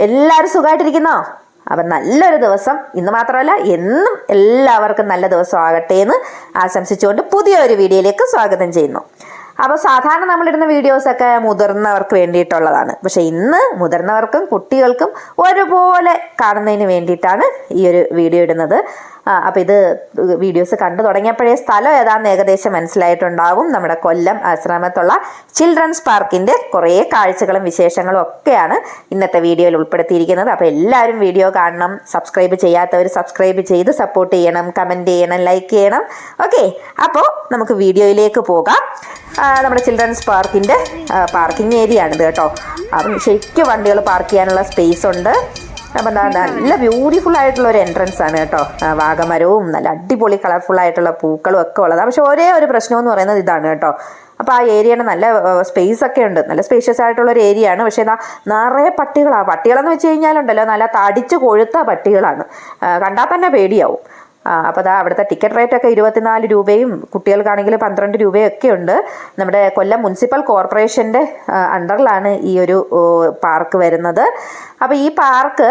എല്ലാവരും സുഖമായിട്ടിരിക്കുന്നോ? അപ്പം നല്ലൊരു ദിവസം ഇന്ന് മാത്രമല്ല എന്നും എല്ലാവർക്കും നല്ല ദിവസം ആകട്ടെ എന്ന് ആശംസിച്ചുകൊണ്ട് പുതിയൊരു വീഡിയോയിലേക്ക് സ്വാഗതം ചെയ്യുന്നു. അപ്പോൾ സാധാരണ നമ്മളിടുന്ന വീഡിയോസൊക്കെ മുതിർന്നവർക്ക് വേണ്ടിയിട്ടുള്ളതാണ്. പക്ഷേ ഇന്ന് മുതിർന്നവർക്കും കുട്ടികൾക്കും ഒരുപോലെ കാണുന്നതിന് വേണ്ടിയിട്ടാണ് ഈ ഒരു വീഡിയോ ഇടുന്നത്. അപ്പോൾ ഇത് വീഡിയോസ് കണ്ടു തുടങ്ങിയപ്പോഴേ സ്ഥലം ഏതാണെന്ന് ഏകദേശം മനസ്സിലായിട്ടുണ്ടാവും. നമ്മുടെ കൊല്ലം ആശ്രമത്തുള്ള ചിൽഡ്രൻസ് പാർക്കിൻ്റെ കുറേ കാഴ്ചകളും വിശേഷങ്ങളും ഒക്കെയാണ് ഇന്നത്തെ വീഡിയോയിൽ ഉൾപ്പെടുത്തിയിരിക്കുന്നത്. അപ്പോൾ എല്ലാവരും വീഡിയോ കാണണം. സബ്സ്ക്രൈബ് ചെയ്യാത്തവർ സബ്സ്ക്രൈബ് ചെയ്ത് സപ്പോർട്ട് ചെയ്യണം, കമൻറ്റ് ചെയ്യണം, ലൈക്ക് ചെയ്യണം. ഓക്കെ, അപ്പോൾ നമുക്ക് വീഡിയോയിലേക്ക് പോകാം. നമ്മുടെ ചിൽഡ്രൻസ് പാർക്കിൻ്റെ പാർക്കിംഗ് ഏരിയ ആണിത് കേട്ടോ. അപ്പം ശരിക്കും വണ്ടികൾ പാർക്ക് ചെയ്യാനുള്ള സ്പേസ് ഉണ്ട്. അപ്പം നല്ല ബ്യൂട്ടിഫുൾ ആയിട്ടുള്ള ഒരു എൻട്രൻസ് ആണ് കേട്ടോ. വാഗമരവും നല്ല അടിപൊളി കളർഫുൾ ആയിട്ടുള്ള പൂക്കളും ഒക്കെ ഉള്ളത്. പക്ഷെ ഒരേ ഒരു പ്രശ്നം എന്ന് പറയുന്നത് ഇതാണ് കേട്ടോ. അപ്പോൾ ആ ഏരിയയുടെ നല്ല സ്പേസ് ഒക്കെ ഉണ്ട്, നല്ല സ്പേഷ്യസ് ആയിട്ടുള്ള ഒരു ഏരിയ ആണ്. പക്ഷേ നിറയെ പട്ടികളാണ്. പട്ടികളെന്ന് വെച്ച് കഴിഞ്ഞാലുണ്ടല്ലോ നല്ല തടിച്ച് കൊഴുത്ത പട്ടികളാണ്, കണ്ടാൽ തന്നെ പേടിയാവും. അപ്പോൾ അവിടുത്തെ ടിക്കറ്റ് റേറ്റ് ഒക്കെ 24 രൂപയും കുട്ടികൾക്കാണെങ്കിൽ 12 രൂപയും ഒക്കെ ഉണ്ട്. നമ്മുടെ കൊല്ലം മുനിസിപ്പൽ കോർപ്പറേഷൻ്റെ അണ്ടറിലാണ് ഈ ഒരു പാർക്ക് വരുന്നത്. അപ്പോൾ ഈ പാർക്ക്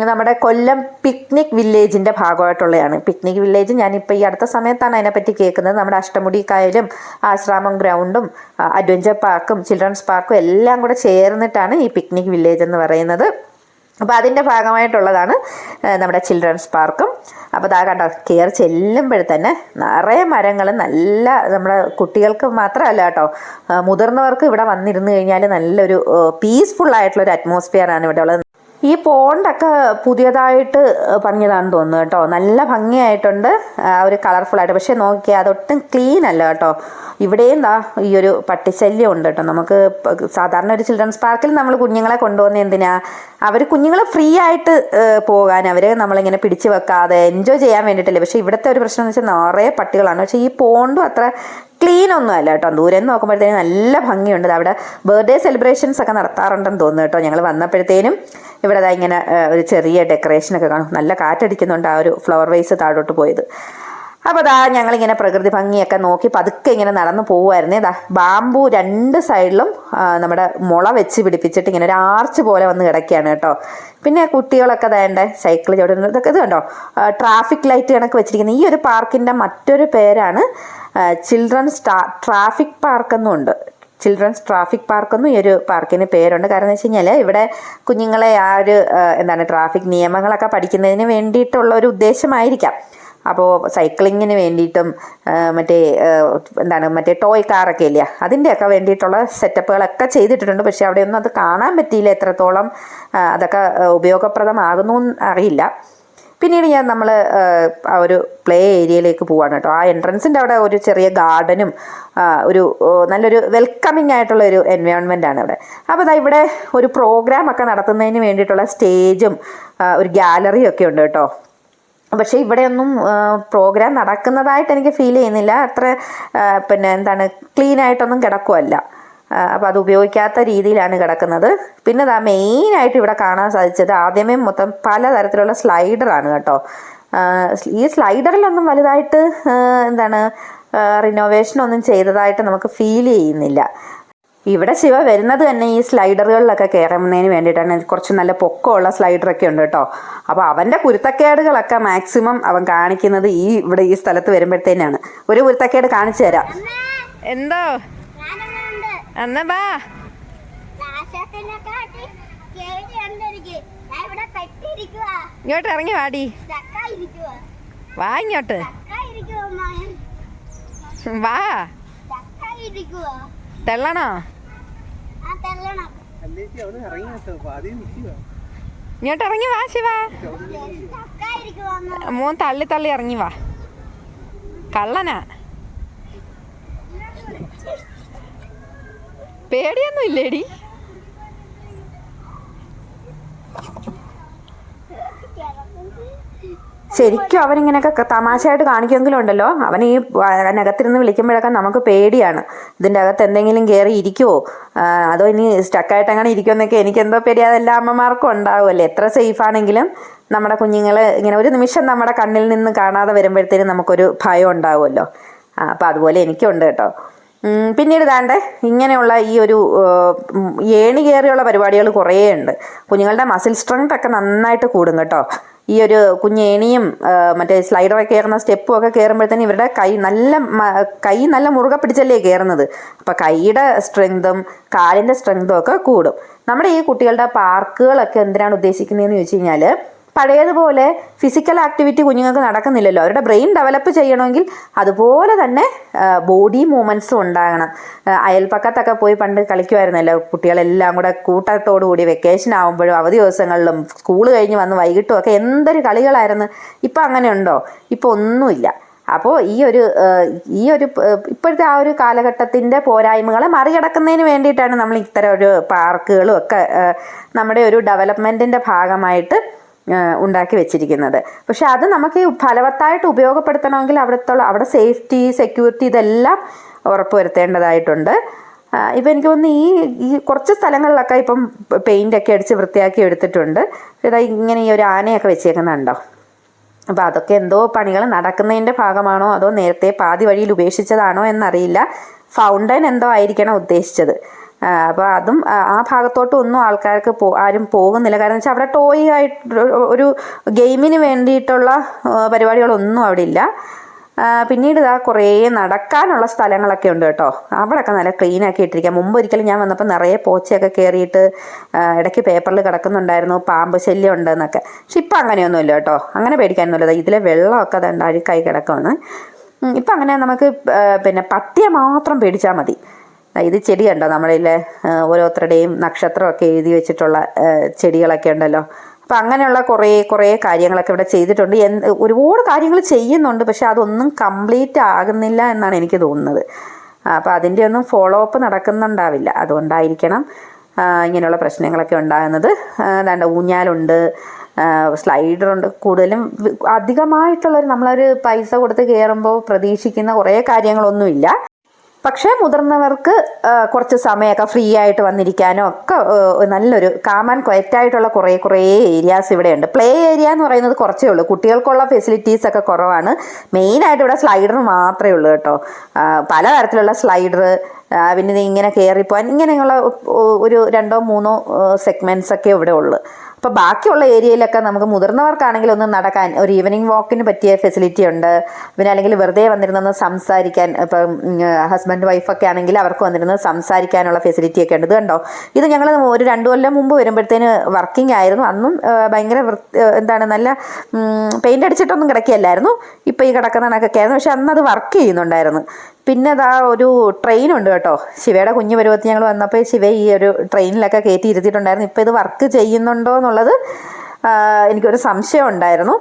നമ്മുടെ കൊല്ലം പിക്നിക് വില്ലേജിൻ്റെ ഭാഗമായിട്ടുള്ളതാണ്. പിക്നിക് വില്ലേജ് ഞാനിപ്പോൾ ഈ അടുത്ത സമയത്താണ് അതിനെപ്പറ്റി കേൾക്കുന്നത്. നമ്മുടെ അഷ്ടമുടി കായലും ആശ്രാമം ഗ്രൗണ്ടും അഡ്വഞ്ചർ പാർക്കും ചിൽഡ്രൻസ് പാർക്കും എല്ലാം കൂടെ ചേർന്നിട്ടാണ് ഈ പിക്നിക് വില്ലേജ് എന്ന് പറയുന്നത്. അപ്പോൾ അതിൻ്റെ ഭാഗമായിട്ടുള്ളതാണ് നമ്മുടെ ചിൽഡ്രൻസ് പാർക്കും. അപ്പോൾ കണ്ടോ, കയറി ചെല്ലുമ്പോഴത്തന്നെ നിറയെ മരങ്ങൾ, നല്ല നമ്മുടെ കുട്ടികൾക്ക് മാത്രമല്ല കേട്ടോ, മുതിർന്നവർക്ക് ഇവിടെ വന്നിരുന്നു കഴിഞ്ഞാൽ നല്ലൊരു പീസ്ഫുൾ ആയിട്ടുള്ളൊരു അറ്റ്മോസ്ഫിയറാണ് ഇവിടെ ഉള്ളത്. ഈ പോണ്ടൊക്കെ പുതിയതായിട്ട് പണിഞ്ഞതാണെന്ന് തോന്നുന്നു കേട്ടോ. നല്ല ഭംഗിയായിട്ടുണ്ട്, ഒരു കളർഫുള്ളായിട്ട്. പക്ഷേ നോക്കിയാൽ അതൊട്ടും ക്ലീൻ അല്ല കേട്ടോ. ഇവിടെയും ഈ ഒരു പട്ടിശല്യം ഉണ്ട് കേട്ടോ. നമുക്ക് സാധാരണ ഒരു ചിൽഡ്രൻസ് പാർക്കിൽ നമ്മൾ കുഞ്ഞുങ്ങളെ കൊണ്ടുപോകുന്നത് എന്തിനാ? അവർ കുഞ്ഞുങ്ങൾ ഫ്രീ ആയിട്ട് പോകാൻ, അവരെ നമ്മളിങ്ങനെ പിടിച്ചു വെക്കാതെ എൻജോയ് ചെയ്യാൻ വേണ്ടിയിട്ടല്ലേ. പക്ഷേ ഇവിടുത്തെ ഒരു പ്രശ്നം എന്ന് വെച്ചാൽ നിറയെ പട്ടികളാണ്. പക്ഷേ ഈ പോണ്ടും അത്ര ക്ലീൻ ഒന്നും അല്ല കേട്ടോ. ദൂരെ നിന്ന് നോക്കുമ്പോഴത്തേനും നല്ല ഭംഗിയുണ്ട്. അവിടെ ബർത്ത്ഡേ സെലിബ്രേഷൻസ് ഒക്കെ നടത്താറുണ്ടെന്ന് തോന്നുന്നു കേട്ടോ. ഞങ്ങൾ വന്നപ്പോഴത്തേനും ഇവിടെ ഇങ്ങനെ ഒരു ചെറിയ ഡെക്കറേഷനൊക്കെ കാണും. നല്ല കാറ്റടിക്കുന്നുണ്ട് ആ ഒരു ഫ്ലവർ വൈസ് താഴോട്ട് പോയത്. അപ്പോൾ ഞങ്ങളിങ്ങനെ പ്രകൃതി ഭംഗിയൊക്കെ നോക്കി പതുക്കെ ഇങ്ങനെ നടന്നു പോകുമായിരുന്നേ. ബാമ്പു രണ്ട് സൈഡിലും നമ്മുടെ മുള വെച്ച് പിടിപ്പിച്ചിട്ട് ഇങ്ങനെ ഒരു ആർച്ച് പോലെ വന്ന് കിടക്കുകയാണ് കേട്ടോ. പിന്നെ കുട്ടികളൊക്കെ വേണ്ടേ സൈക്കിൾ ചവിടുന്നത്, ഇതൊക്കെ ഇത് കണ്ടോ, ട്രാഫിക് ലൈറ്റ് കണക്ക് വെച്ചിരിക്കുന്നത്. ഈ ഒരു പാർക്കിൻ്റെ മറ്റൊരു പേരാണ് ചിൽഡ്രൻസ് ട്രാഫിക് പാർക്കെന്നും ഉണ്ട്. ചിൽഡ്രൻസ് ട്രാഫിക് പാർക്കെന്നും ഈ ഒരു പാർക്കിന് പേരുണ്ട്. കാരണം എന്ന് വെച്ച് കഴിഞ്ഞാൽ ഇവിടെ കുഞ്ഞുങ്ങളെ ആ ഒരു ട്രാഫിക് നിയമങ്ങളൊക്കെ പഠിക്കുന്നതിന് വേണ്ടിയിട്ടുള്ള ഒരു ഉദ്ദേശമായിരിക്കാം. അപ്പോൾ സൈക്ലിങ്ങിന് വേണ്ടിയിട്ടും മറ്റേ ടോയ് കാറൊക്കെ ഇല്ല, അതിൻ്റെയൊക്കെ വേണ്ടിയിട്ടുള്ള സെറ്റപ്പുകളൊക്കെ ചെയ്തിട്ടുണ്ട്. പക്ഷേ അവിടെയൊന്നും അത് കാണാൻ പറ്റിയില്ല, എത്രത്തോളം അതൊക്കെ ഉപയോഗപ്രദമാകുന്നു അറിയില്ല. പിന്നീട് നമ്മൾ ആ ഒരു പ്ലേ ഏരിയയിലേക്ക് പോവാണ് കേട്ടോ. ആ എൻട്രൻസിൻ്റെ അവിടെ ഒരു ചെറിയ ഗാർഡനും ഒരു നല്ലൊരു വെൽക്കമിങ് ആയിട്ടുള്ള ഒരു എൻവയോൺമെൻ്റ് ആണ് ഇവിടെ. അപ്പോൾ ഇവിടെ ഒരു പ്രോഗ്രാം ഒക്കെ നടത്തുന്നതിന് വേണ്ടിയിട്ടുള്ള സ്റ്റേജും ഒരു ഗാലറിയും ഒക്കെ ഉണ്ട് കേട്ടോ. പക്ഷേ ഇവിടെയൊന്നും പ്രോഗ്രാം നടക്കുന്നതായിട്ട് എനിക്ക് ഫീൽ ചെയ്യുന്നില്ല. അത്ര ക്ലീനായിട്ടൊന്നും കിടക്കുമല്ല. അപ്പോൾ അത് ഉപയോഗിക്കാത്ത രീതിയിലാണ് കിടക്കുന്നത്. പിന്നെ മെയിനായിട്ട് ഇവിടെ കാണാൻ സാധിച്ചത് ആദ്യമേ മൊത്തം പലതരത്തിലുള്ള സ്ലൈഡറാണ് കേട്ടോ. ഈ സ്ലൈഡറിലൊന്നും വലുതായിട്ട് റിനോവേഷനൊന്നും ചെയ്തതായിട്ട് നമുക്ക് ഫീൽ ചെയ്യുന്നില്ല. ഇവിടെ ശിവ വരുന്നത് തന്നെ ഈ സ്ലൈഡറുകളിലൊക്കെ കയറുന്നതിന് വേണ്ടിയിട്ടാണ്. കുറച്ച് നല്ല പൊക്കമുള്ള സ്ലൈഡറൊക്കെ ഉണ്ട് കേട്ടോ. അപ്പോൾ അവൻ്റെ കുരുത്തക്കേടുകളൊക്കെ മാക്സിമം അവൻ കാണിക്കുന്നത് ഇവിടെ ഈ സ്ഥലത്ത് വരുമ്പോഴത്തേനാണ്. ഒരു കുരുത്തക്കേട് കാണിച്ചു തരാം. എന്തോ എന്നാ ബാ, ഇങ്ങോട്ട് ഇറങ്ങി വാടി, വാ ഇങ്ങോട്ട് വാ. തെള്ളണോ? ഇങ്ങോട്ട് ഇറങ്ങി വാ ശിവ. മോൻ തള്ളി തള്ളി ഇറങ്ങി വാ. കള്ളനാ, പേടിയൊന്നും ഇല്ലേടി? ശരിക്കും അവനിങ്ങനെയൊക്കെ തമാശയായിട്ട് കാണിക്കുമെങ്കിലും ഉണ്ടല്ലോ, അവൻ ഈ അതിനകത്തിരുന്ന് വിളിക്കുമ്പോഴൊക്കെ നമുക്ക് പേടിയാണ്. ഇതിൻ്റെ അകത്ത് എന്തെങ്കിലും കയറി ഇരിക്കുമോ, അതോ ഇനി സ്റ്റക്കായിട്ട് അങ്ങനെ ഇരിക്കുമെന്നൊക്കെ എനിക്കെന്തോ പേടി. അതെല്ലാം അമ്മമാർക്കും ഉണ്ടാവുമല്ലേ. എത്ര സേഫാണെങ്കിലും നമ്മുടെ കുഞ്ഞുങ്ങൾ ഇങ്ങനെ ഒരു നിമിഷം നമ്മുടെ കണ്ണിൽ നിന്ന് കാണാതെ വരുമ്പോഴത്തേനും നമുക്കൊരു ഭയം ഉണ്ടാവുമല്ലോ. അപ്പോൾ അതുപോലെ എനിക്കുണ്ട് കേട്ടോ. പിന്നീട് ദാണ്ടെ ഇങ്ങനെയുള്ള ഈ ഒരു ഏണി കയറിയുള്ള പരിപാടികൾ കുറേ ഉണ്ട്. കുഞ്ഞുങ്ങളുടെ മസിൽ സ്ട്രെങ്ത് ഒക്കെ നന്നായിട്ട് കൂടും കേട്ടോ. ഈ ഒരു കുഞ്ഞേണിയും മറ്റേ സ്ലൈഡറൊക്കെ കയറുന്ന സ്റ്റെപ്പും ഒക്കെ കയറുമ്പോഴത്തേനും ഇവരുടെ കൈ നല്ല മുറുകെ പിടിച്ചല്ലേ കയറുന്നത്. അപ്പം കൈയുടെ സ്ട്രെങ്തും കാലിൻ്റെ സ്ട്രെങ്തും ഒക്കെ കൂടും. നമ്മുടെ ഈ കുട്ടികളുടെ പാർക്കുകളൊക്കെ എന്തിനാണ് ഉദ്ദേശിക്കുന്നതെന്ന് ചോദിച്ചു കഴിഞ്ഞാൽ, പഴയതുപോലെ ഫിസിക്കൽ ആക്ടിവിറ്റി കുഞ്ഞുങ്ങൾക്ക് നടക്കുന്നില്ലല്ലോ. അവരുടെ ബ്രെയിൻ ഡെവലപ്പ് ചെയ്യണമെങ്കിൽ അതുപോലെ തന്നെ ബോഡി മൂവ്മെൻറ്റ്സും ഉണ്ടാകണം. അയൽപ്പക്കത്തൊക്കെ പോയി പണ്ട് കളിക്കുമായിരുന്നല്ലോ കുട്ടികളെല്ലാം കൂടെ കൂട്ടത്തോടു കൂടി. വെക്കേഷൻ ആകുമ്പോഴും അവധി ദിവസങ്ങളിലും സ്കൂൾ കഴിഞ്ഞ് വന്ന് വൈകിട്ടും ഒക്കെ എന്തൊരു കളികളായിരുന്നു. ഇപ്പം അങ്ങനെ ഉണ്ടോ? ഇപ്പോൾ ഒന്നുമില്ല. അപ്പോൾ ഈ ഒരു ഇപ്പോഴത്തെ ആ ഒരു കാലഘട്ടത്തിൻ്റെ പോരായ്മകളെ മറികടക്കുന്നതിന് വേണ്ടിയിട്ടാണ് നമ്മൾ ഇത്തരം ഒരു പാർക്കുകളും ഒക്കെ നമ്മുടെ ഒരു ഡെവലപ്മെൻറ്റിൻ്റെ ഭാഗമായിട്ട് ഉണ്ടാക്കി വെച്ചിരിക്കുന്നത്. പക്ഷെ അത് നമുക്ക് ഫലവത്തായിട്ട് ഉപയോഗപ്പെടുത്തണമെങ്കിൽ അവിടെ സേഫ്റ്റി, സെക്യൂരിറ്റി ഇതെല്ലാം ഉറപ്പുവരുത്തേണ്ടതായിട്ടുണ്ട്. ഇപ്പം എനിക്ക് തോന്നുന്നു ഈ കുറച്ച് സ്ഥലങ്ങളിലൊക്കെ ഇപ്പം പെയിൻ്റൊക്കെ അടിച്ച് വൃത്തിയാക്കി എടുത്തിട്ടുണ്ട്. ഇങ്ങനെ ഈ ഒരു ആനയൊക്കെ വെച്ചേക്കുന്നുണ്ടോ? അപ്പോൾ അതൊക്കെ എന്തോ പണികൾ നടക്കുന്നതിൻ്റെ ഭാഗമാണോ അതോ നേരത്തെ പാതി വഴിയിൽ ഉപേക്ഷിച്ചതാണോ എന്നറിയില്ല. ഫൗണ്ടൻ എന്തോ ആയിരിക്കണം ഉദ്ദേശിച്ചത്. അപ്പോൾ അതും ആ ഭാഗത്തോട്ടും ഒന്നും ആൾക്കാർക്ക് ആരും പോകുന്നില്ല. കാരണം വെച്ചാൽ അവിടെ ടോയ് ആയിട്ട് ഒരു ഗെയിമിന് വേണ്ടിയിട്ടുള്ള പരിപാടികളൊന്നും അവിടെ ഇല്ല. പിന്നീട് കുറേ നടക്കാനുള്ള സ്ഥലങ്ങളൊക്കെ ഉണ്ട് കേട്ടോ. അവിടെയൊക്കെ നല്ല ക്ലീനാക്കി ഇട്ടിരിക്കുക. മുമ്പ് ഒരിക്കലും ഞാൻ വന്നപ്പോൾ നിറയെ പോച്ചയൊക്കെ കയറിയിട്ട് ഇടയ്ക്ക് പേപ്പറിൽ കിടക്കുന്നുണ്ടായിരുന്നു പാമ്പ് ശല്യം ഉണ്ടെന്നൊക്കെ. പക്ഷെ ഇപ്പം അങ്ങനെയൊന്നുമില്ല കേട്ടോ. അങ്ങനെ പേടിക്കാനൊന്നുമില്ല. ഇതിലെ വെള്ളമൊക്കെ അതുണ്ട് അഴുക്കായി കിടക്കുകയാണ്. ഇപ്പം അങ്ങനെ നമുക്ക് പട്ടിയെ മാത്രം പേടിച്ചാൽ മതി. ഇത് ചെടി കണ്ടോ, നമ്മളിലെ ഓരോരുത്തരുടെയും നക്ഷത്രമൊക്കെ എഴുതി വെച്ചിട്ടുള്ള ചെടികളൊക്കെ ഉണ്ടല്ലോ. അപ്പം അങ്ങനെയുള്ള കുറേ കാര്യങ്ങളൊക്കെ ഇവിടെ ചെയ്തിട്ടുണ്ട്. ഒരുപാട് കാര്യങ്ങൾ ചെയ്യുന്നുണ്ട്, പക്ഷെ അതൊന്നും കംപ്ലീറ്റ് ആകുന്നില്ല എന്നാണ് എനിക്ക് തോന്നുന്നത്. അപ്പോൾ അതിൻ്റെ ഒന്നും ഫോളോ അപ്പ് നടക്കുന്നുണ്ടാവില്ല. അതുകൊണ്ടായിരിക്കണം ഇങ്ങനെയുള്ള പ്രശ്നങ്ങളൊക്കെ ഉണ്ടാകുന്നത്. അതാണ്ട് ഊഞ്ഞാലുണ്ട്, സ്ലൈഡറുണ്ട്. കൂടുതലും അധികമായിട്ടുള്ളൊരു നമ്മളൊരു പൈസ കൊടുത്ത് കയറുമ്പോൾ പ്രതീക്ഷിക്കുന്ന കുറേ കാര്യങ്ങളൊന്നുമില്ല. പക്ഷേ മുതിർന്നവർക്ക് കുറച്ച് സമയമൊക്കെ ഫ്രീ ആയിട്ട് വന്നിരിക്കാനോ ഒക്കെ നല്ലൊരു കാം ആൻഡ് ക്വയറ്റായിട്ടുള്ള കുറേ ഏരിയാസ് ഇവിടെയുണ്ട്. പ്ലേ ഏരിയ എന്ന് പറയുന്നത് കുറച്ചേ ഉള്ളൂ. കുട്ടികൾക്കുള്ള ഫെസിലിറ്റീസ് ഒക്കെ കുറവാണ്. മെയിനായിട്ട് ഇവിടെ സ്ലൈഡർ മാത്രമേ ഉള്ളൂ കേട്ടോ. പലതരത്തിലുള്ള സ്ലൈഡർ, പിന്നെ ഇങ്ങനെ കയറിപ്പോകാൻ ഇങ്ങനെയുള്ള ഒരു 2-3 സെഗ്മെൻറ്റ്സ് ഒക്കെ ഇവിടെ ഉള്ളു. അപ്പോൾ ബാക്കിയുള്ള ഏരിയയിലൊക്കെ നമുക്ക് മുതിർന്നവർക്കാണെങ്കിൽ ഒന്ന് നടക്കാൻ ഒരു ഈവനിങ് വാക്കിന് പറ്റിയ ഫെസിലിറ്റി ഉണ്ട്. പിന്നെ അല്ലെങ്കിൽ വെറുതെ വന്നിരുന്നൊന്ന് സംസാരിക്കാൻ, ഇപ്പം ഹസ്ബൻഡ് വൈഫൊക്കെ ആണെങ്കിൽ അവർക്ക് വന്നിരുന്ന് സംസാരിക്കാനുള്ള ഫെസിലിറ്റി ഒക്കെ ഉണ്ട്. ഇത് കണ്ടോ, ഇത് ഞങ്ങൾ ഒരു 2 കൊല്ലം മുമ്പ് വരുമ്പോഴത്തേന് വർക്കിംഗ് ആയിരുന്നു. അന്നും ഭയങ്കര നല്ല പെയിൻ്റ് അടിച്ചിട്ടൊന്നും കിടക്കുകയല്ലായിരുന്നു. ഇപ്പോൾ ഈ കിടക്കുന്ന കണക്കൊക്കെ ആയിരുന്നു. പക്ഷെ അന്നത് വർക്ക് ചെയ്യുന്നുണ്ടായിരുന്നു. പിന്നെ ഒരു ട്രെയിനുണ്ട് കേട്ടോ. ശിവയുടെ കുഞ്ഞു പരുവത്തിൽ ഞങ്ങൾ വന്നപ്പോൾ ശിവ ഈ ഒരു ട്രെയിനിലൊക്കെ കയറ്റി ഇരുത്തിയിട്ടുണ്ടായിരുന്നു. ഇപ്പോൾ ഇത് വർക്ക് ചെയ്യുന്നുണ്ടോ എന്നുള്ളത് എനിക്കൊരു സംശയം ഉണ്ടായിരുന്നു.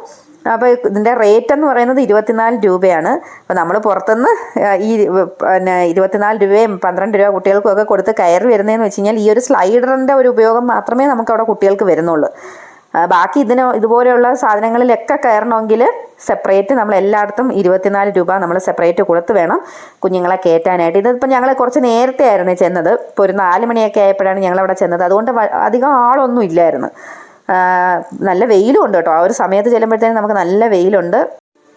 അപ്പോൾ ഇതിൻ്റെ റേറ്റ് എന്ന് പറയുന്നത് 24 രൂപയാണ്. അപ്പോൾ നമ്മൾ പുറത്തുനിന്ന് ഈ 24 രൂപയും 12 രൂപ കുട്ടികൾക്കൊക്കെ കൊടുത്ത് കയറി വരുന്നതെന്ന് വെച്ച് കഴിഞ്ഞാൽ ഈ ഒരു സ്ലൈഡറിൻ്റെ ഒരു ഉപയോഗം മാത്രമേ നമുക്കവിടെ കുട്ടികൾക്ക് വരുന്നുള്ളൂ. ബാക്കി ഇതുപോലെയുള്ള സാധനങ്ങളിലൊക്കെ കയറണമെങ്കിൽ സെപ്പറേറ്റ് നമ്മൾ എല്ലായിടത്തും 24 രൂപ നമ്മൾ സെപ്പറേറ്റ് കൊടുത്ത് വേണം കുഞ്ഞുങ്ങളെ കയറ്റാനായിട്ട്. ഇതിപ്പോൾ ഞങ്ങൾ കുറച്ച് നേരത്തെ ആയിരുന്നു ചെന്നത്. ഇപ്പോൾ ഒരു 4 മണിയൊക്കെ ആയപ്പോഴാണ് ഞങ്ങളവിടെ ചെന്നത്. അതുകൊണ്ട് അധികം ആളൊന്നും ഇല്ലായിരുന്നു. നല്ല വെയിലും ഉണ്ട് കേട്ടോ. ആ ഒരു സമയത്ത് ചെല്ലുമ്പോഴത്തേനും നമുക്ക് നല്ല വെയിലുണ്ട്.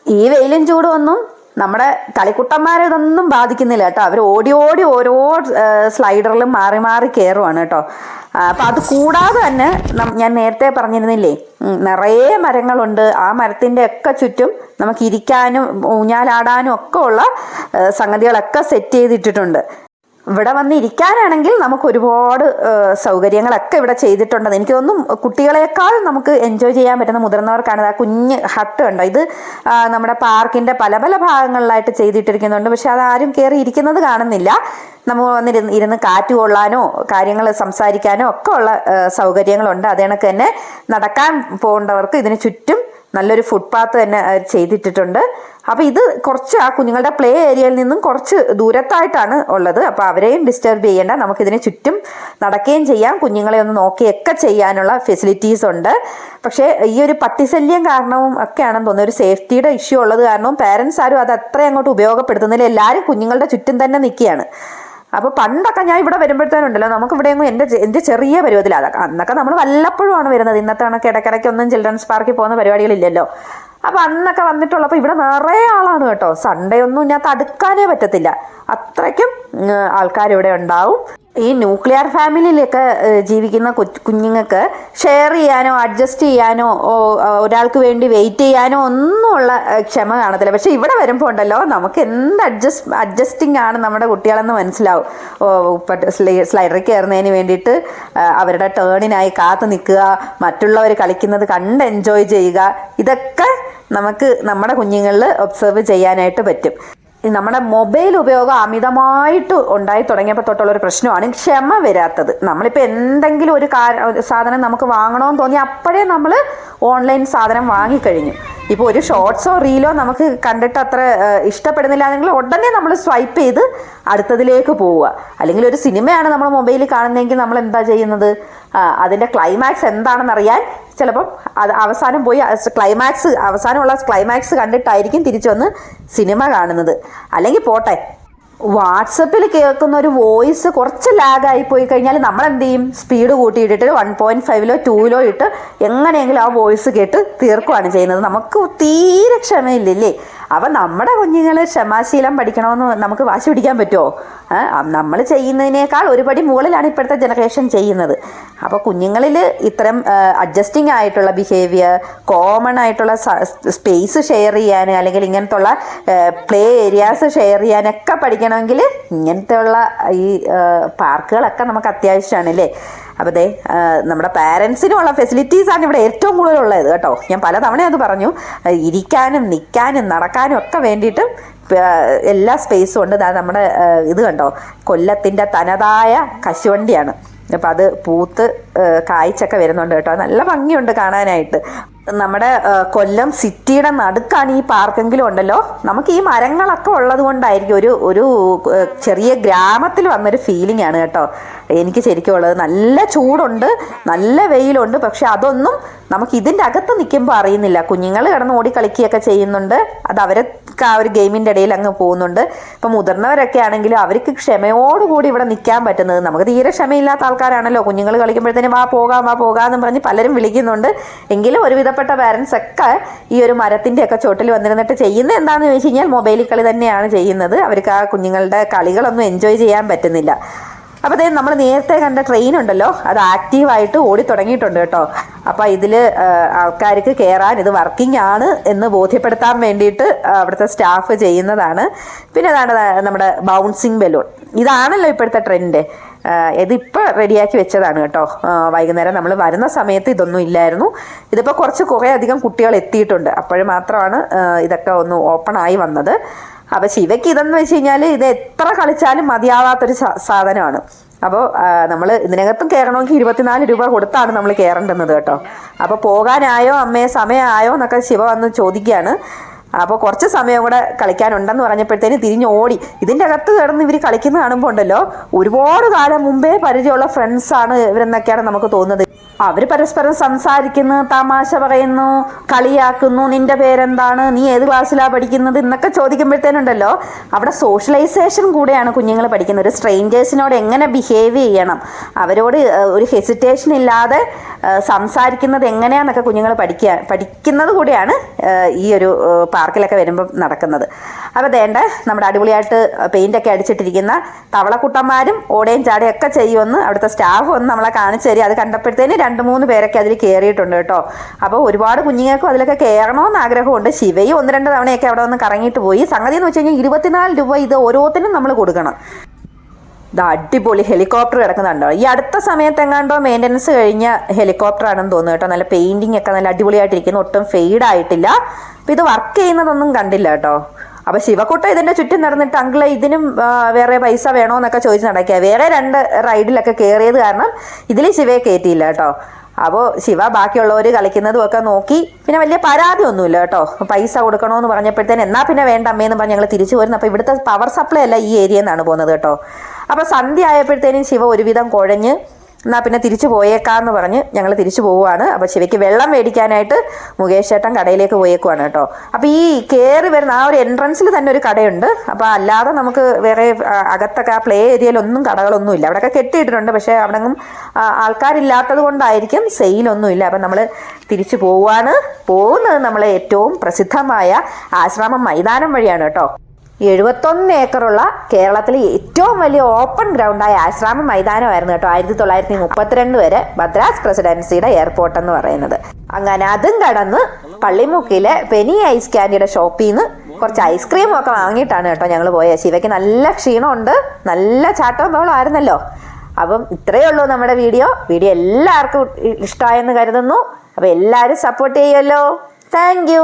ഈ വെയിലും ചൂടും ഒന്നും നമ്മുടെ കളിക്കുട്ടന്മാരെ ഇതൊന്നും ബാധിക്കുന്നില്ല കേട്ടോ. അവർ ഓടി ഓരോ സ്ലൈഡറിലും മാറി കയറുവാണ് കേട്ടോ. അപ്പം അത് കൂടാതെ തന്നെ ഞാൻ നേരത്തെ പറഞ്ഞിരുന്നില്ലേ, നിറയെ മരങ്ങളുണ്ട്. ആ മരത്തിൻ്റെ ഒക്കെ ചുറ്റും നമുക്ക് ഇരിക്കാനും ഊഞ്ഞാലാടാനും ഒക്കെ ഉള്ള സംഗതികളൊക്കെ സെറ്റ് ചെയ്തിട്ടിട്ടുണ്ട്. ഇവിടെ വന്ന് ഇരിക്കാനാണെങ്കിൽ നമുക്ക് ഒരുപാട് സൗകര്യങ്ങളൊക്കെ ഇവിടെ ചെയ്തിട്ടുണ്ടെന്ന് എനിക്ക് തോന്നുന്നു. കുട്ടികളെക്കാൾ നമുക്ക് എൻജോയ് ചെയ്യാൻ പറ്റുന്ന മുതിർന്നവർക്കാണ്. ആ കുഞ്ഞ് ഹട്ട് കണ്ടോ, ഇത് നമ്മുടെ പാർക്കിൻ്റെ പല ഭാഗങ്ങളിലായിട്ട് ചെയ്തിട്ടിരിക്കുന്നുണ്ട്. പക്ഷെ അതാരും കയറി ഇരിക്കുന്നത് കാണുന്നില്ല. നമ്മൾ ഇരുന്ന് കാറ്റ് കൊള്ളാനോ കാര്യങ്ങൾ സംസാരിക്കാനോ ഒക്കെ ഉള്ള സൗകര്യങ്ങളുണ്ട്. അത് കണക്ക് തന്നെ നടക്കാൻ പോകേണ്ടവർക്ക് ഇതിന് ചുറ്റും നല്ലൊരു ഫുട്പാത്ത് തന്നെ ചെയ്തിട്ടിട്ടുണ്ട്. അപ്പോൾ ഇത് കുറച്ച് ആ കുഞ്ഞുങ്ങളുടെ പ്ലേ ഏരിയയിൽ നിന്നും കുറച്ച് ദൂരത്തായിട്ടാണ് ഉള്ളത്. അപ്പോൾ അവരെയും ഡിസ്റ്റർബ് ചെയ്യേണ്ട, നമുക്കിതിന് ചുറ്റും നടക്കുകയും ചെയ്യാം, കുഞ്ഞുങ്ങളെ ഒന്ന് നോക്കുകയൊക്കെ ചെയ്യാനുള്ള ഫെസിലിറ്റീസ് ഉണ്ട്. പക്ഷേ ഈ ഒരു പട്ടിശല്യം കാരണവും ഒക്കെയാണെന്ന് തോന്നുന്നു, ഒരു സേഫ്റ്റിയുടെ ഇഷ്യൂ ഉള്ളത് കാരണവും പേരൻസ് ആരും അത് അത്ര അങ്ങോട്ട് ഉപയോഗപ്പെടുത്തുന്നില്ല. എല്ലാവരും കുഞ്ഞുങ്ങളുടെ ചുറ്റും തന്നെ നിൽക്കുകയാണ്. അപ്പോൾ പണ്ടൊക്കെ ഞാൻ ഇവിടെ വരുമ്പോഴത്തേനുണ്ടല്ലോ, നമുക്ക് ഇവിടെയൊന്നും എൻ്റെ ചെറിയ പരുവത്തിലാണ്. അന്നൊക്കെ നമ്മൾ വല്ലപ്പോഴുമാണ് വരുന്നത്. ഇന്നത്തെ കണക്ക് ഇടയ്ക്കിടയ്ക്കൊന്നും ചിൽഡ്രൻസ് പാർക്കിൽ പോകുന്ന പരിപാടികളില്ലല്ലോ. അപ്പോൾ അന്നൊക്കെ വന്നിട്ടുള്ളപ്പോൾ ഇവിടെ നിറയെ ആളാണ് കേട്ടോ. സൺഡേ ഒന്നും ഇതിനകത്ത് അടുക്കാനേ പറ്റത്തില്ല, അത്രയ്ക്കും ആൾക്കാരിവിടെ ഉണ്ടാവും. ഈ ന്യൂക്ലിയർ ഫാമിലിയിലൊക്കെ ജീവിക്കുന്ന കുഞ്ഞുങ്ങൾക്ക് ഷെയർ ചെയ്യാനോ അഡ്ജസ്റ്റ് ചെയ്യാനോ ഒരാൾക്ക് വേണ്ടി വെയിറ്റ് ചെയ്യാനോ ഒന്നുമുള്ള ക്ഷമ കാണത്തില്ല. പക്ഷെ ഇവിടെ വരുമ്പോൾ ഉണ്ടല്ലോ, നമുക്ക് എന്ത് അഡ്ജസ്റ്റിംഗ് ആണ് നമ്മുടെ കുട്ടികളെന്ന് മനസ്സിലാവും. സ്ലൈഡറിൽ കയറുന്നതിന് വേണ്ടിയിട്ട് അവരുടെ ടേണിനായി കാത്തു നിൽക്കുക, മറ്റുള്ളവർ കളിക്കുന്നത് കണ്ട് എൻജോയ് ചെയ്യുക, ഇതൊക്കെ നമുക്ക് നമ്മുടെ കുഞ്ഞുങ്ങളിൽ ഒബ്സർവ് ചെയ്യാനായിട്ട് പറ്റും. നമ്മുടെ മൊബൈൽ ഉപയോഗം അമിതമായിട്ട് ഉണ്ടായി തുടങ്ങിയപ്പോൾ തൊട്ടുള്ളൊരു പ്രശ്നമാണ് ക്ഷമ വരാത്തത്. നമ്മളിപ്പോൾ എന്തെങ്കിലും ഒരു സാധനം നമുക്ക് വാങ്ങണമെന്ന് തോന്നി അപ്പോഴേ നമ്മൾ ഓൺലൈൻ സാധനം വാങ്ങിക്കഴിഞ്ഞു. ഇപ്പോൾ ഒരു ഷോർട്സോ റീലോ നമുക്ക് കണ്ടിട്ട് അത്ര ഇഷ്ടപ്പെടുന്നില്ല എങ്കിൽ ഉടനെ നമ്മൾ സ്വൈപ്പ് ചെയ്ത് അടുത്തതിലേക്ക് പോവുക. അല്ലെങ്കിൽ ഒരു സിനിമയാണ് നമ്മൾ മൊബൈലിൽ കാണുന്നതെങ്കിൽ നമ്മൾ എന്താ ചെയ്യുന്നത്, അതിൻ്റെ ക്ലൈമാക്സ് എന്താണെന്നറിയാൻ ചിലപ്പം അത് അവസാനം പോയി അവസാനമുള്ള ക്ലൈമാക്സ് കണ്ടിട്ടായിരിക്കും തിരിച്ചു വന്ന് സിനിമ കാണുന്നത്. അല്ലെങ്കിൽ പോട്ടെ, വാട്സപ്പിൽ കേൾക്കുന്ന ഒരു വോയിസ് കുറച്ച് ലാഗായി പോയി കഴിഞ്ഞാൽ നമ്മൾ എന്ത് ചെയ്യും, സ്പീഡ് കൂട്ടിയിട്ടിട്ട് 1.5ലോ 2ലോ ഇട്ട് എങ്ങനെയെങ്കിലും ആ വോയിസ് കേട്ട് തീർക്കുകയാണ് ചെയ്യുന്നത്. നമുക്ക് തീരെ ക്ഷമയില്ലല്ലേ. അപ്പം നമ്മുടെ കുഞ്ഞുങ്ങൾ ക്ഷമാശീലം പഠിക്കണമെന്ന് നമുക്ക് വാശി പിടിക്കാൻ പറ്റുമോ? നമ്മൾ ചെയ്യുന്നതിനേക്കാൾ ഒരുപടി മുകളിലാണ് ഇപ്പോഴത്തെ ജനറേഷൻ ചെയ്യുന്നത്. അപ്പോൾ കുഞ്ഞുങ്ങളിൽ ഇത്തരം അഡ്ജസ്റ്റിംഗ് ആയിട്ടുള്ള ബിഹേവിയർ, കോമൺ ആയിട്ടുള്ള സ്പേസ് ഷെയർ ചെയ്യാൻ, അല്ലെങ്കിൽ ഇങ്ങനത്തുള്ള പ്ലേ ഏരിയാസ് ഷെയർ ചെയ്യാനൊക്കെ പഠിക്കണമെങ്കിൽ ഇങ്ങനത്തെയുള്ള ഈ പാർക്കുകളൊക്കെ നമുക്ക് അത്യാവശ്യമാണ് അല്ലേ. അപ്പോൾ ദേ നമ്മുടെ പാരൻസിനുമുള്ള ഫെസിലിറ്റീസാണ് ഇവിടെ ഏറ്റവും കൂടുതലുള്ളത് കേട്ടോ. ഞാൻ പലതവണ അത് പറഞ്ഞു, ഇരിക്കാനും നിൽക്കാനും നടക്കാനും ഒക്കെ വേണ്ടിയിട്ട് എല്ലാ സ്പേസും ഉണ്ട്. നമ്മുടെ ഇത് കണ്ടോ, കൊല്ലത്തിൻ്റെ തനതായ കശുവണ്ടിയാണ്. അപ്പം അത് പൂത്ത് കായ്ച്ചൊക്കെ വരുന്നുണ്ട് കേട്ടോ, നല്ല ഭംഗിയുണ്ട് കാണാനായിട്ട്. നമ്മുടെ കൊല്ലം സിറ്റിയുടെ നടുക്കാണ് ഈ പാർക്കെങ്കിലും ഉണ്ടല്ലോ. നമുക്ക് ഈ മരങ്ങളൊക്കെ ഉള്ളത് കൊണ്ടായിരിക്കും ഒരു ചെറിയ ഗ്രാമത്തിൽ വന്നൊരു ഫീലിംഗ് ആണ് കേട്ടോ എനിക്ക് ശരിക്കും ഉള്ളത്. നല്ല ചൂടുണ്ട്, നല്ല വെയിലുണ്ട്, പക്ഷെ അതൊന്നും നമുക്ക് ഇതിൻ്റെ അകത്ത് നിൽക്കുമ്പോൾ അറിയുന്നില്ല. കുഞ്ഞുങ്ങൾ കിടന്ന് ഓടി കളിക്കുകയൊക്കെ ചെയ്യുന്നുണ്ട്, അത് അവരൊക്കെ ആ ഒരു ഗെയിമിൻ്റെ ഇടയിൽ അങ്ങ് പോകുന്നുണ്ട്. ഇപ്പം മുതിർന്നവരൊക്കെ ആണെങ്കിലും അവർക്ക് ക്ഷമയോടുകൂടി ഇവിടെ നിൽക്കാൻ പറ്റുന്നത്. നമുക്ക് തീരെ ക്ഷമയില്ലാത്ത ആൾക്കാരാണല്ലോ. കുഞ്ഞുങ്ങൾ കളിക്കുമ്പോഴത്തേനും വാ പോകാമെന്ന് പറഞ്ഞ് പലരും വിളിക്കുന്നുണ്ട്. എങ്കിലും ഒരുവിധപ്പെട്ട പാരൻസ് ഒക്കെ ഈ ഒരു മരത്തിൻ്റെയൊക്കെ ചോട്ടിൽ വന്നിരുന്നിട്ട് ചെയ്യുന്നത് എന്താണെന്ന് ചോദിച്ചു കഴിഞ്ഞാൽ മൊബൈലിൽ കളി തന്നെയാണ് ചെയ്യുന്നത്. അവർക്ക് ആ കുഞ്ഞുങ്ങളുടെ കളികളൊന്നും എൻജോയ് ചെയ്യാൻ പറ്റുന്നില്ല. അപ്പോൾ അതേ നമ്മൾ നേരത്തെ കണ്ട ട്രെയിൻ ഉണ്ടല്ലോ, അത് ആക്റ്റീവായിട്ട് ഓടി തുടങ്ങിയിട്ടുണ്ട് കേട്ടോ. അപ്പോൾ ഇതിൽ ആൾക്കാർക്ക് കയറാൻ ഇത് വർക്കിംഗ് ആണ് എന്ന് ബോധ്യപ്പെടുത്താൻ വേണ്ടിയിട്ട് അവിടുത്തെ സ്റ്റാഫ് ചെയ്യുന്നതാണ്. പിന്നെ അതാണ് നമ്മുടെ ബൗൺസിങ് ബലൂൺ. ഇതാണല്ലോ ഇപ്പോഴത്തെ ട്രെൻഡ്. ഇതിപ്പോൾ റെഡിയാക്കി വെച്ചതാണ് കേട്ടോ. വൈകുന്നേരം നമ്മൾ വരുന്ന സമയത്ത് ഇതൊന്നും ഇല്ലായിരുന്നു. ഇതിപ്പോൾ കുറേ അധികം കുട്ടികൾ എത്തിയിട്ടുണ്ട്. അപ്പോഴും മാത്രമാണ് ഇതൊക്കെ ഒന്ന് ഓപ്പൺ ആയി വന്നത്. അപ്പോൾ ശിവയ്ക്ക് ഇതെന്ന് വെച്ച് കഴിഞ്ഞാൽ ഇത് എത്ര കളിച്ചാലും മതിയാവാത്തൊരു സാധനമാണ്. അപ്പോൾ നമ്മൾ ഇതിനകത്തും കയറണമെങ്കിൽ 24 രൂപ കൊടുത്താണ് നമ്മൾ കയറേണ്ടുന്നത് കേട്ടോ. അപ്പോൾ പോകാനായോ അമ്മയെ സമയമായോ എന്നൊക്കെ ശിവ വന്ന് ചോദിക്കുകയാണ്. അപ്പോൾ കുറച്ച് സമയം കൂടെ കളിക്കാനുണ്ടെന്ന് പറഞ്ഞപ്പോഴത്തേന് തിരിഞ്ഞ് ഓടി. ഇതിൻ്റെ അകത്ത് കിടന്ന് ഇവർ കളിക്കുന്ന കാണുമ്പോൾ ഉണ്ടല്ലോ, ഒരുപാട് കാലം മുമ്പേ പരിചയമുള്ള ഫ്രണ്ട്സാണ് ഇവരെന്നൊക്കെയാണ് നമുക്ക് തോന്നുന്നത്. അവർ പരസ്പരം സംസാരിക്കുന്നു, തമാശ പറയുന്നു, കളിയാക്കുന്നു, നിന്റെ പേരെന്താണ്, നീ ഏത് ക്ലാസ്സിലാണ് പഠിക്കുന്നത് എന്നൊക്കെ ചോദിക്കുമ്പോഴത്തേനുണ്ടല്ലോ അവിടെ സോഷ്യലൈസേഷൻ കൂടെയാണ് കുഞ്ഞുങ്ങൾ പഠിക്കുന്നത്. ഒരു സ്ട്രേഞ്ചേഴ്സിനോട് എങ്ങനെ ബിഹേവ് ചെയ്യണം, അവരോട് ഒരു ഹെസിറ്റേഷൻ ഇല്ലാതെ സംസാരിക്കുന്നത് എങ്ങനെയാണെന്നൊക്കെ കുഞ്ഞുങ്ങൾ പഠിക്കുന്നത് കൂടിയാണ് ഈ ഒരു പാർക്കിലൊക്കെ വരുമ്പോൾ നടക്കുന്നത്. അപ്പോൾ വേണ്ട നമ്മുടെ അടിപൊളിയായിട്ട് പെയിൻ്റൊക്കെ അടിച്ചിട്ടിരിക്കുന്ന തവളക്കുട്ടന്മാരും ഓടയും ചാടയും ഒക്കെ ചെയ്യുമെന്ന് അവിടുത്തെ സ്റ്റാഫ് ഒന്ന് നമ്മളെ കാണിച്ചു തരിക. അത് കണ്ടപ്പോഴത്തേന് 2-3 പേരൊക്കെ അതിൽ കയറിയിട്ടുണ്ട് കേട്ടോ. അപ്പോൾ ഒരുപാട് കുഞ്ഞുങ്ങൾക്കും അതിലൊക്കെ കയറണമെന്ന് ആഗ്രഹമുണ്ട്. ശിവയും 1-2 തവണയൊക്കെ അവിടെ വന്ന് കറങ്ങിയിട്ട് പോയി. സംഗതി എന്ന് വെച്ച് കഴിഞ്ഞാൽ 24 രൂപ ഇത് ഓരോത്തിനും നമ്മൾ കൊടുക്കണം. ഇത് അടിപൊളി ഹെലികോപ്റ്റർ കിടക്കുന്നുണ്ടോ. ഈ അടുത്ത സമയത്ത് എങ്ങാണ്ടോ മെയിൻ്റനൻസ് കഴിഞ്ഞ ഹെലികോപ്റ്റർ ആണെന്ന് തോന്നുന്നു കേട്ടോ. നല്ല പെയിൻറ്റിങ് ഒക്കെ നല്ല അടിപൊളിയായിട്ടിരിക്കുന്നു, ഒട്ടും ഫെയ്ഡ് ആയിട്ടില്ല. അപ്പം ഇത് വർക്ക് ചെയ്യുന്നതൊന്നും കണ്ടില്ല കേട്ടോ. അപ്പോൾ ശിവക്കുട്ട ഇതിൻ്റെ ചുറ്റും നടന്നിട്ട് അങ്കിളെ ഇതിനും വേറെ പൈസ വേണോ എന്നൊക്കെ ചോദിച്ച് നടക്കുക. വേറെ 2 റൈഡിലൊക്കെ കയറിയത് കാരണം ഇതിൽ ശിവയെ കയറ്റിയില്ല കേട്ടോ. അപ്പോൾ ശിവ ബാക്കിയുള്ളവർ കളിക്കുന്നതും ഒക്കെ നോക്കി. പിന്നെ വലിയ പരാതിയൊന്നുമില്ല കേട്ടോ. പൈസ കൊടുക്കണമെന്ന് പറഞ്ഞപ്പോഴത്തേന് എന്നാൽ പിന്നെ വേണ്ട അമ്മയെന്ന് പറഞ്ഞ് ഞങ്ങൾ തിരിച്ചു പോരുന്നു. അപ്പോൾ ഇവിടുത്തെ പവർ സപ്ലൈ അല്ല ഈ ഏരിയയിൽ നിന്നാണ് പോകുന്നത് കേട്ടോ. അപ്പോൾ സന്ധ്യ ആയപ്പോഴത്തേനും ശിവ ഒരുവിധം കുഴഞ്ഞ് എന്നാൽ പിന്നെ തിരിച്ചു പോയേക്കാന്ന് പറഞ്ഞ് ഞങ്ങൾ തിരിച്ചു പോവുകയാണ്. അപ്പോൾ ശിവയ്ക്ക് വെള്ളം മേടിക്കാനായിട്ട് മുകേഷ് ചേട്ടൻ കടയിലേക്ക് പോയേക്കുവാണ് കേട്ടോ. അപ്പോൾ ഈ കയറി വരുന്ന ആ ഒരു എൻട്രൻസിൽ തന്നെ ഒരു കടയുണ്ട്. അപ്പോൾ അല്ലാതെ നമുക്ക് വേറെ അകത്തൊക്കെ ആ പ്ലേ ഏരിയയിലൊന്നും കടകളൊന്നും ഇല്ല. അവിടെയൊക്കെ കെട്ടിയിട്ടിട്ടുണ്ട്, പക്ഷേ അവിടെങ്ങും ആൾക്കാരില്ലാത്തത് കൊണ്ടായിരിക്കും സെയിലൊന്നുമില്ല. അപ്പം നമ്മൾ തിരിച്ചു പോകുന്നത് നമ്മൾ ഏറ്റവും പ്രസിദ്ധമായ ആശ്രമം മൈതാനം വഴിയാണ് കേട്ടോ. 71 ഏക്കറുള്ള കേരളത്തിലെ ഏറ്റവും വലിയ ഓപ്പൺ ഗ്രൗണ്ടായ ആശ്രാമം മൈതാനമായിരുന്നു കേട്ടോ 1932 വരെ മദ്രാസ് പ്രസിഡൻസിയുടെ എയർപോർട്ട് എന്ന് പറയുന്നത്. അങ്ങനെ അതും കടന്ന് പള്ളിമുക്കിലെ പെനി ഐസ് ക്യാൻഡിയുടെ ഷോപ്പിൽ നിന്ന് കുറച്ച് ഐസ്ക്രീമും ഒക്കെ വാങ്ങിയിട്ടാണ് കേട്ടോ ഞങ്ങൾ പോയത്. ശിവയ്ക്ക് നല്ല ക്ഷീണമുണ്ട്, നല്ല ചാട്ടവും ബഹളമായിരുന്നല്ലോ. അപ്പം ഇത്രയേ ഉള്ളൂ നമ്മുടെ വീഡിയോ എല്ലാവർക്കും ഇഷ്ടമായെന്ന് കരുതുന്നു. അപ്പോൾ എല്ലാവരും സപ്പോർട്ട് ചെയ്യുമല്ലോ. താങ്ക്